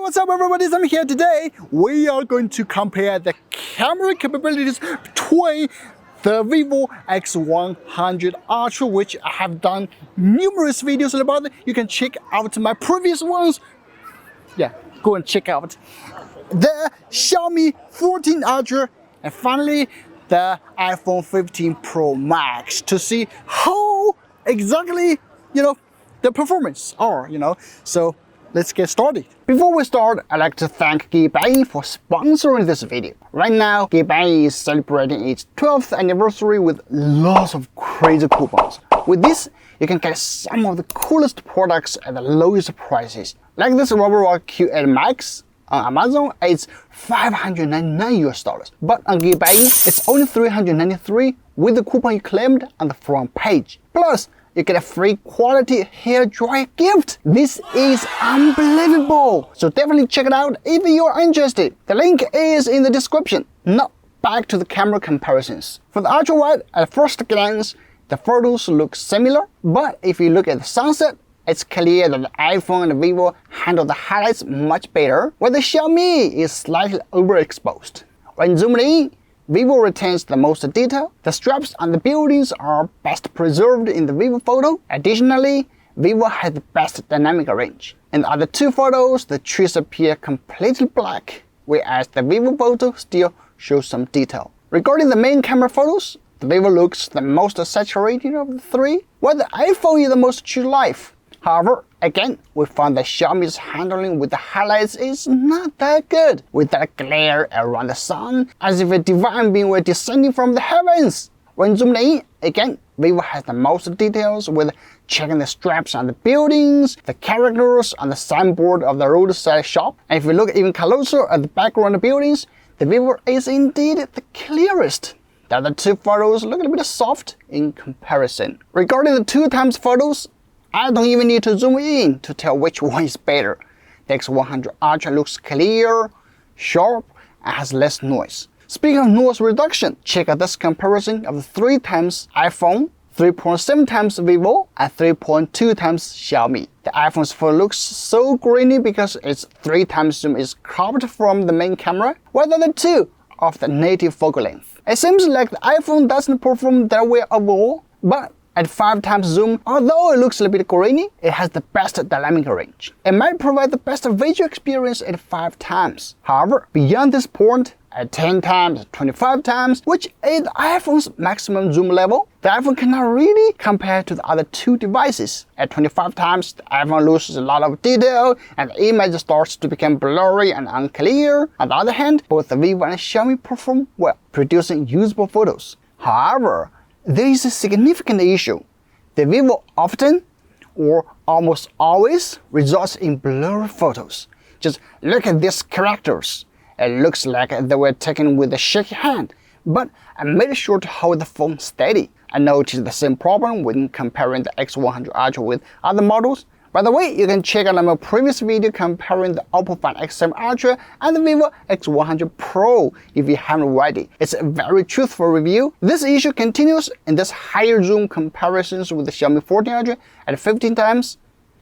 what's up everybody, Sami here. Today we are going to compare the camera capabilities between the Vivo X100 Ultra, which I have done numerous videos about. You can check out my previous ones. Yeah, go and check out the Xiaomi 14 Ultra, and finally the iPhone 15 Pro Max to see how exactly, the performance are, So let's get started. Before we start, I'd like to thank Geekbuying for sponsoring this video. Right now, Geekbuying is celebrating its 12th anniversary with lots of crazy coupons. With this, you can get some of the coolest products at the lowest prices. Like this Ultrawide Q8 Max on Amazon, it's $599 but on Geekbuying, it's only $393 with the coupon you claimed on the front page. Plus, you get a free quality hair dryer gift. This is unbelievable. So definitely check it out if you're interested. The link is in the description. Now back to the camera comparisons. For the ultrawide, at first glance, the photos look similar, but if you look at the sunset, it's clear that the iPhone and the Vivo handle the highlights much better, while the Xiaomi is slightly overexposed. When zoomed in, Vivo retains the most detail. The straps on the buildings are best preserved in the Vivo photo. Additionally, Vivo has the best dynamic range. In the other two photos, the trees appear completely black, whereas the Vivo photo still shows some detail. Regarding the main camera photos, the Vivo looks the most saturated of the three, while the iPhone is the most true to life. However, again, we found that Xiaomi's handling with the highlights is not that good, with that glare around the sun, as if a divine being were descending from the heavens. When zoomed in, again, Vivo has the most details with checking the straps on the buildings, the characters on the signboard of the roadside shop. And if we look even closer at the background buildings, the Vivo is indeed the clearest. The other two photos look a little bit soft in comparison. Regarding the 2x photos, I don't even need to zoom in to tell which one is better. The X100 Ultra looks clear, sharp, and has less noise. Speaking of noise reduction, check out this comparison of the 3x iPhone, 3.7x Vivo, and 3.2x Xiaomi. The iPhone's photo looks so grainy because its 3x zoom is cropped from the main camera, while the other two of the native focal length. It seems like the iPhone doesn't perform that well overall, but at 5x zoom, although it looks a little bit grainy, it has the best dynamic range. It might provide the best visual experience at 5x. However, beyond this point, at 10x, 25x, which is the iPhone's maximum zoom level, the iPhone cannot really compare to the other two devices. At 25x, the iPhone loses a lot of detail and the image starts to become blurry and unclear. On the other hand, both the Vivo and Xiaomi perform well, producing usable photos. However, there is a significant issue. The Vivo often, or almost always, results in blurry photos. Just look at these characters. It looks like they were taken with a shaky hand, but I made sure to hold the phone steady. I noticed the same problem when comparing the X100 Ultra with other models. By the way, you can check out my previous video comparing the Oppo Find X7 Ultra and the Vivo X100 Pro if you haven't already. It's a very truthful review. This issue continues in this higher zoom comparisons with the Xiaomi 14 Ultra at 15x,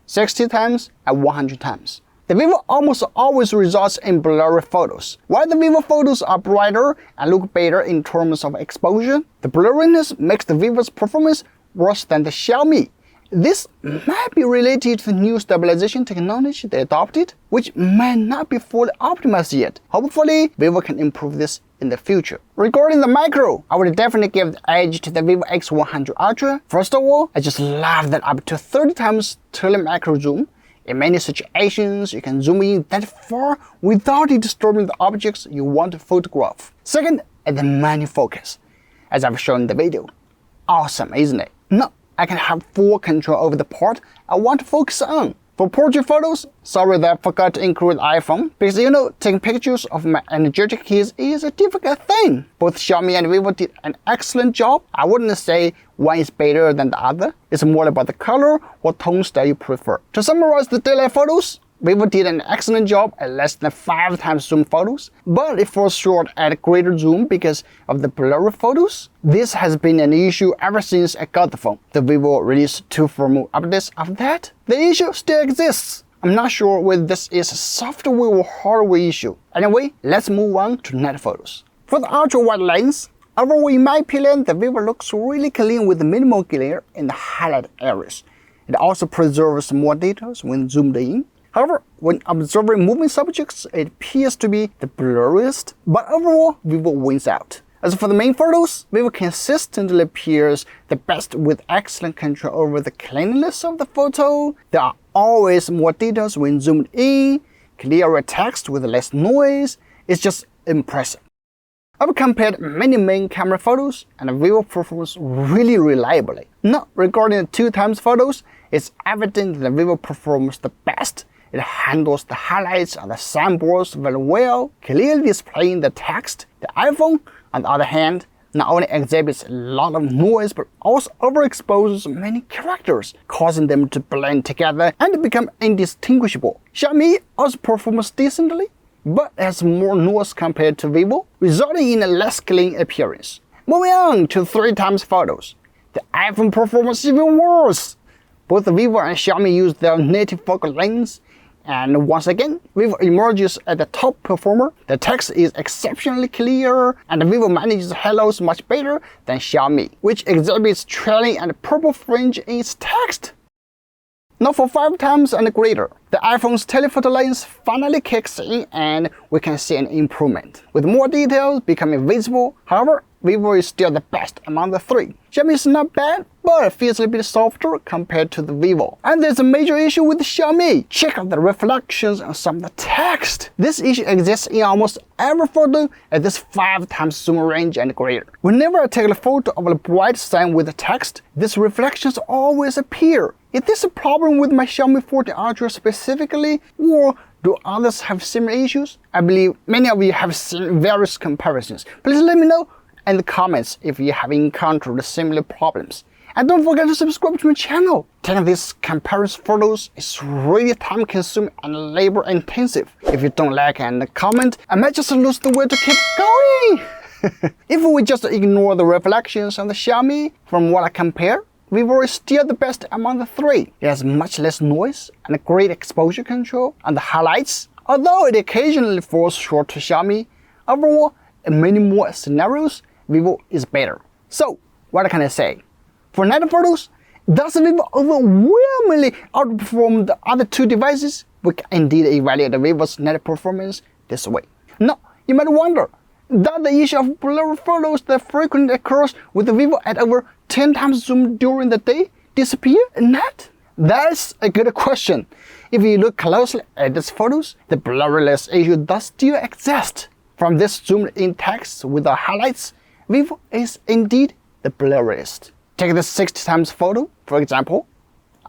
60x, and 100x. The Vivo almost always results in blurry photos. While the Vivo photos are brighter and look better in terms of exposure, the blurriness makes the Vivo's performance worse than the Xiaomi. This might be related to the new stabilization technology they adopted, which might not be fully optimized yet. Hopefully, Vivo can improve this in the future. Regarding the macro, I would definitely give the edge to the Vivo X100 Ultra. First of all, I just love that up to 30x tele-macro zoom. In many situations, you can zoom in that far without disturbing the objects you want to photograph. Second, is the manual focus, as I've shown in the video. Awesome, isn't it? Now, I can have full control over the part I want to focus on. For portrait photos, sorry that I forgot to include the iPhone, because taking pictures of my energetic kids is a difficult thing. Both Xiaomi and Vivo did an excellent job. I wouldn't say one is better than the other. It's more about the color or tone style you prefer. To summarize the daylight photos, Vivo did an excellent job at less than 5x zoom photos, but it falls short at greater zoom because of the blurry photos. This has been an issue ever since I got the phone. The Vivo released 2 firmware updates after that. The issue still exists. I'm not sure whether this is a software or hardware issue. Anyway, let's move on to night photos. For the ultra-wide lens, overall in my opinion, the Vivo looks really clean with minimal glare in the highlight areas. It also preserves more details when zoomed in. However, when observing moving subjects, it appears to be the blurriest, but overall, Vivo wins out. As for the main photos, Vivo consistently appears the best with excellent control over the cleanliness of the photo. There are always more details when zoomed in, clearer text with less noise. It's just impressive. I've compared many main camera photos and Vivo performs really reliably. Now, regarding the 2x photos, it's evident that Vivo performs the best. It handles the highlights and the signboards very well, clearly displaying the text. The iPhone, on the other hand, not only exhibits a lot of noise but also overexposes many characters, causing them to blend together and become indistinguishable. Xiaomi also performs decently, but has more noise compared to Vivo, resulting in a less clean appearance. Moving on to 3x photos. The iPhone performance is even worse. Both Vivo and Xiaomi use their native focal lengths, and once again, Vivo emerges as the top performer. The text is exceptionally clear, and Vivo manages halos much better than Xiaomi, which exhibits trailing and purple fringe in its text. Now for 5x and greater, the iPhone's telephoto lens finally kicks in and we can see an improvement, with more details becoming visible. However, Vivo is still the best among the three. Xiaomi is not bad, but it feels a bit softer compared to the Vivo. And there's a major issue with Xiaomi. Check out the reflections on some of the text. This issue exists in almost every photo at this 5x zoom range and greater. Whenever I take a photo of a bright sun with the text, these reflections always appear. Is this a problem with my Xiaomi 14 Ultra specifically, or do others have similar issues? I believe many of you have seen various comparisons. Please let me know in the comments if you have encountered similar problems. And don't forget to subscribe to my channel. Taking these comparison photos is really time consuming and labor intensive. If you don't like and comment, I might just lose the will to keep going. If we just ignore the reflections on the Xiaomi, from what I compare, Vivo is still the best among the three. It has much less noise and great exposure control on the highlights. Although it occasionally falls short to Xiaomi, overall, in many more scenarios, Vivo is better. So, what can I say? For night photos, does Vivo overwhelmingly outperform the other two devices? We can indeed evaluate the Vivo's night performance this way. Now, you might wonder, does the issue of blurry photos that frequently occurs with the Vivo at over 10x zoom during the day disappear at night? That's a good question. If you look closely at these photos, the blurriness issue does still exist. From this zoomed-in text with the highlights, Vivo is indeed the blurriest. Take the 60x photo, for example.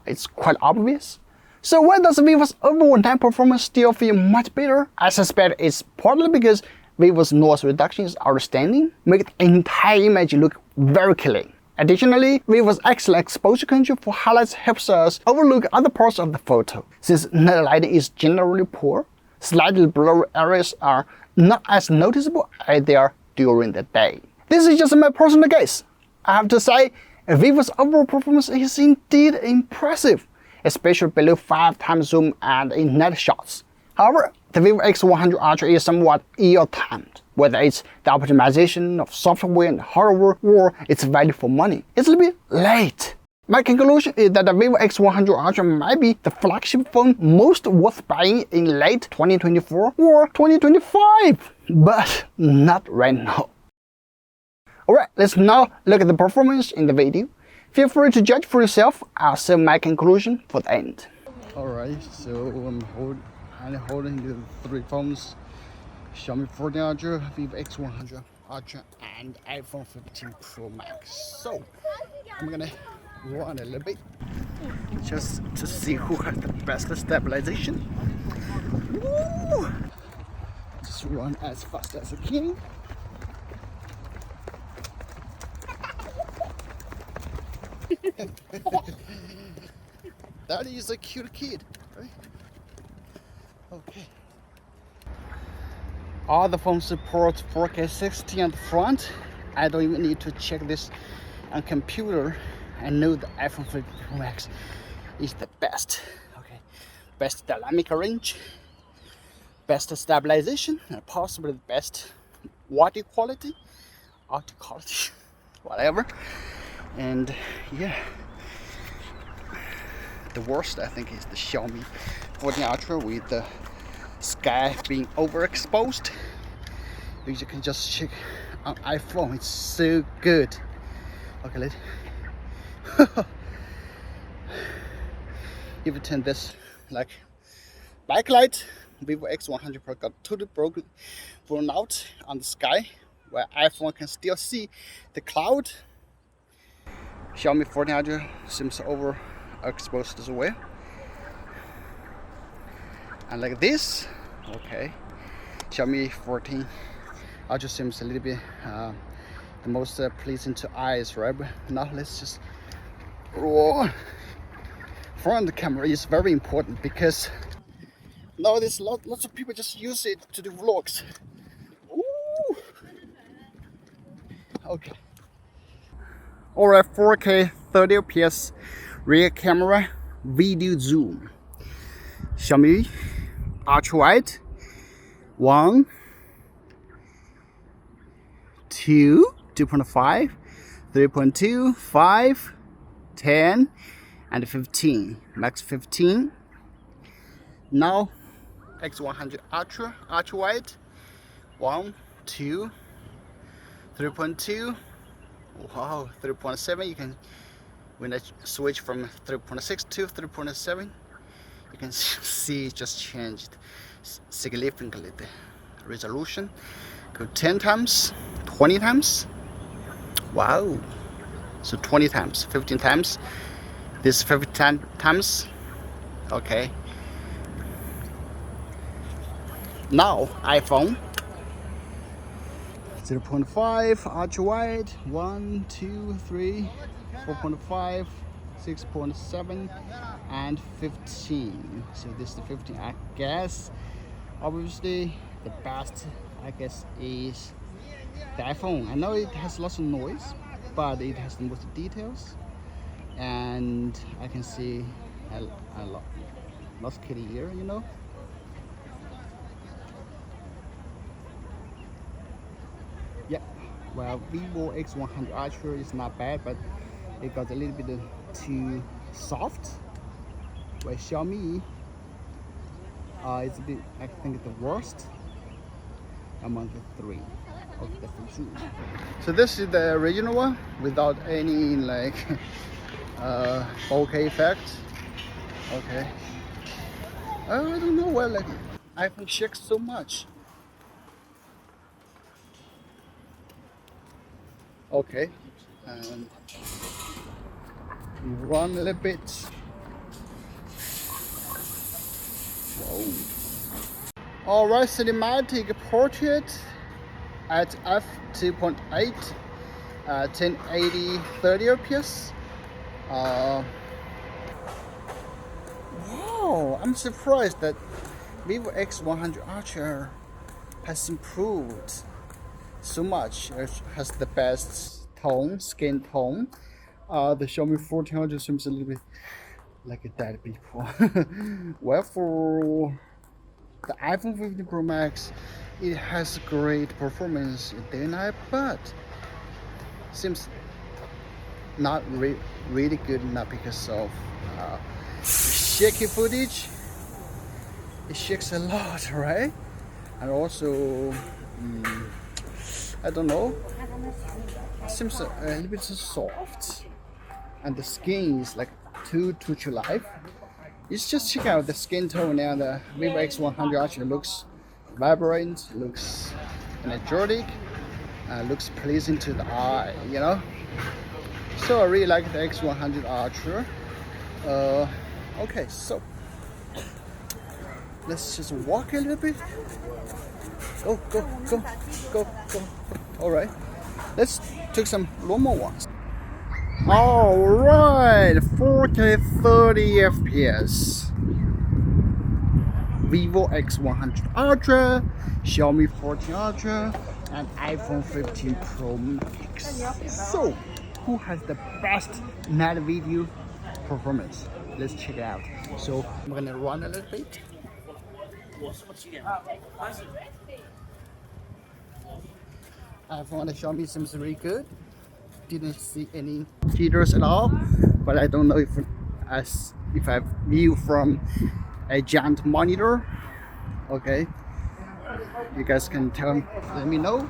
It's quite obvious. So why does Vivo's overall night performance still feel much better? I suspect it's partly because Vivo's noise reduction is outstanding, making the entire image look very clean. Additionally, Vivo's excellent exposure control for highlights helps us overlook other parts of the photo. Since night lighting is generally poor, slightly blurry areas are not as noticeable as they are during the day. This is just my personal guess. I have to say, Vivo's overall performance is indeed impressive, especially below 5x zoom and in night shots. However, the Vivo X100 Ultra is somewhat ill-timed, whether it's the optimization of software and hardware or its value for money. It's a little bit late. My conclusion is that the Vivo X100 Ultra might be the flagship phone most worth buying in late 2024 or 2025, but not right now. Alright, let's now look at the performance in the video. Feel free to judge for yourself. I'll save my conclusion for the end. Alright, so I'm holding the three phones: Xiaomi 14 Ultra, Vivo X100 Ultra, and iPhone 15 Pro Max. So I'm gonna run a little bit just to see who has the best stabilization. Woo! Just run as fast as I can. That is a cute kid, right? Okay. All the phones support 4K 60 on the front. I don't even need to check this on computer. I know the iPhone 15 Pro Max is the best. Okay, best dynamic range, best stabilization, and possibly the best audio quality, whatever. And yeah, the worst I think is the Xiaomi 14 Ultra with the sky being overexposed. You can just check on iPhone, it's so good. Okay, let's if you turn this like backlight, Vivo X100 Pro got totally blown out on the sky, where iPhone can still see the cloud. Xiaomi 14 Ultra seems overexposed as well. And like this, okay, Xiaomi 14 Ultra seems a little bit the most pleasing to eyes, right? But now let's just front camera is very important, because nowadays lots of people just use it to do vlogs. Ooh. Okay. Alright, 4K 30 fps rear camera, video zoom. Xiaomi Ultrawide. 1, 2, 2.5, 3.2, 5, 10, and 15. Max 15. Now X100 Ultrawide. 1, 2, 3.2. Wow, 3.7. You can, when I switch from 3.6 to 3.7, you can see it just changed significantly the resolution. Go 10 times, 20 times. Wow. So 20 times, 15 times. This 15 times. Okay. Now iPhone 0.5 ultra wide, 1, 2, 3, 4.5, 6.7, and 15. So this is the 15, I guess. Obviously the best, I guess, is the iPhone. I know it has lots of noise, but it has the most details, and I can see a lot clear, you know. Yeah, well, Vivo X100 Ultra is not bad, but it got a little bit too soft. Where Xiaomi is a bit, I think, the worst among the three of the two. So this is the original one without any like bokeh effect. Okay. I don't know why like iPhone shakes so much. Okay, and run a little bit. Whoa. All right, cinematic portrait at f2.8, 1080 30 fps. Wow, I'm surprised that Vivo X100 Ultra has improved so much. It has the best tone, skin tone. The Xiaomi 1400 seems a little bit like a dead people. Well, for the iPhone 15 Pro Max, it has great performance day and night, but seems not really good, not because of shaky footage. It shakes a lot, right? And also I don't know, it seems a little bit soft, and the skin is like too to life. It's just check out the skin tone now. The Vivo X100 Ultra looks vibrant, looks energetic, looks pleasing to the eye, you know. So I really like the X100 Ultra. Okay, so let's just walk a little bit. Go. All right, let's take some normal ones. All right, 4K 30 FPS. Vivo X100 Ultra, Xiaomi 14 Ultra, and iPhone 15 Pro Max. So, who has the best night video performance? Let's check it out. So I'm gonna run a little bit. iPhone Xiaomi seems really good. Didn't see any jitters at all, but I don't know if I view from a giant monitor. Okay, you guys can let me know.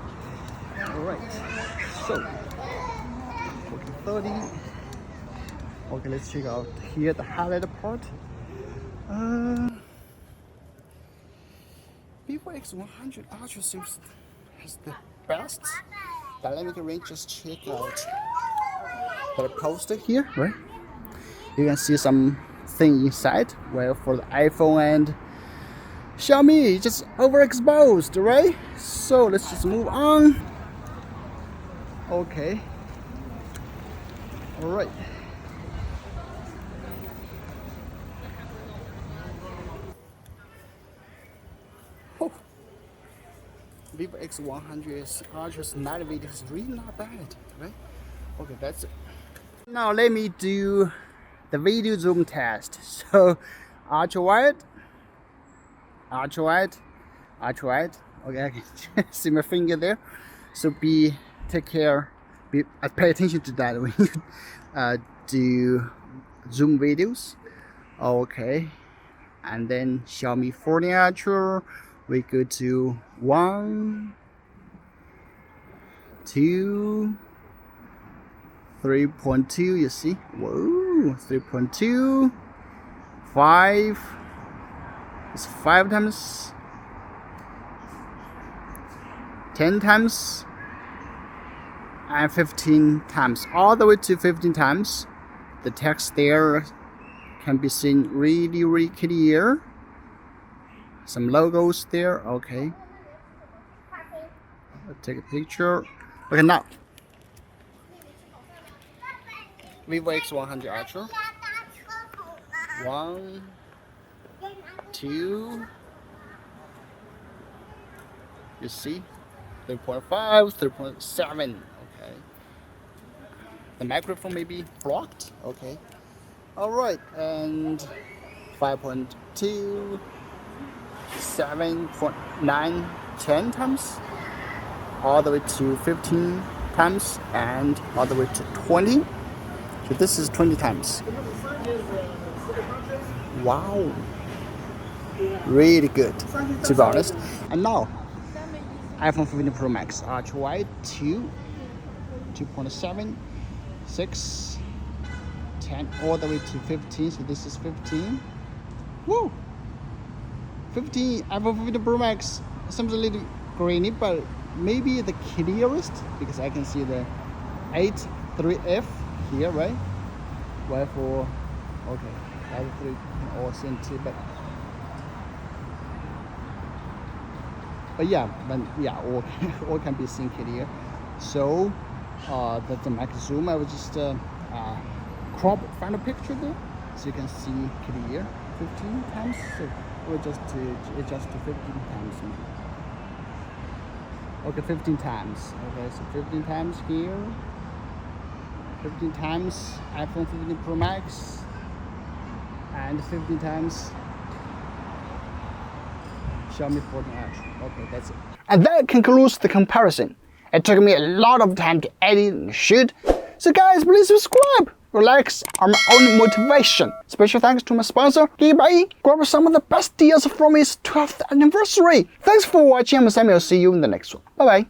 All right, so 1430. Okay, let's check out here the highlighted part. Vivo X100 Ultra seems has the best dynamic range. Just check out the poster here, right? You can see some thing inside. Well, for the iPhone and Xiaomi, just overexposed, right? So let's just move on. Okay. All right. Oh. Vivo X100 Ultra's night video is really not bad, right? Okay, that's it. Now let me do the video zoom test. So, ultrawide. Okay, I can see my finger there. So take care. Pay attention to that when you do zoom videos. Okay, and then Xiaomi 14 Ultra. We go to 1, 2, 3.2. You see, whoa, 3.2, 5. It's 5 times, 10 times, and 15 times, all the way to 15 times. The text there can be seen really clear. Some logos there. Okay, I'll take a picture. Okay, now Vivo X100 Ultra. 1, 2. You see, 3.5, 3.7. Okay. The microphone may be blocked. Okay. All right, and 5.2, 7.9, 10 times, all the way to 15 times, and all the way to 20. So this is 20 times. Wow. Really good, to be honest. And now, iPhone 15 Pro Max Ultrawide 2.7, 6, 10, all the way to 15. So this is 15. Woo! 15 iPhone 15 Pro Max seems a little grainy, but maybe the clearest because I can see the 8.3F here, right? Well, for okay, 8.3 or CNT, but yeah, all can be seen clear. So the max zoom, I will just crop find a picture there so you can see clear 15 times. So we'll just adjust to 15 times. Okay, 15 times. Okay, so 15 times here. 15 times iPhone 15 Pro Max. And 15 times Xiaomi 14 Ultra. Okay, that's it. And that concludes the comparison. It took me a lot of time to edit and shoot. So guys, please subscribe. Relax on my own motivation. Special thanks to my sponsor, Geekbuying. Grab some of the best deals from its 12th anniversary. Thanks for watching. I'm Sami. I'll see you in the next one. Bye bye.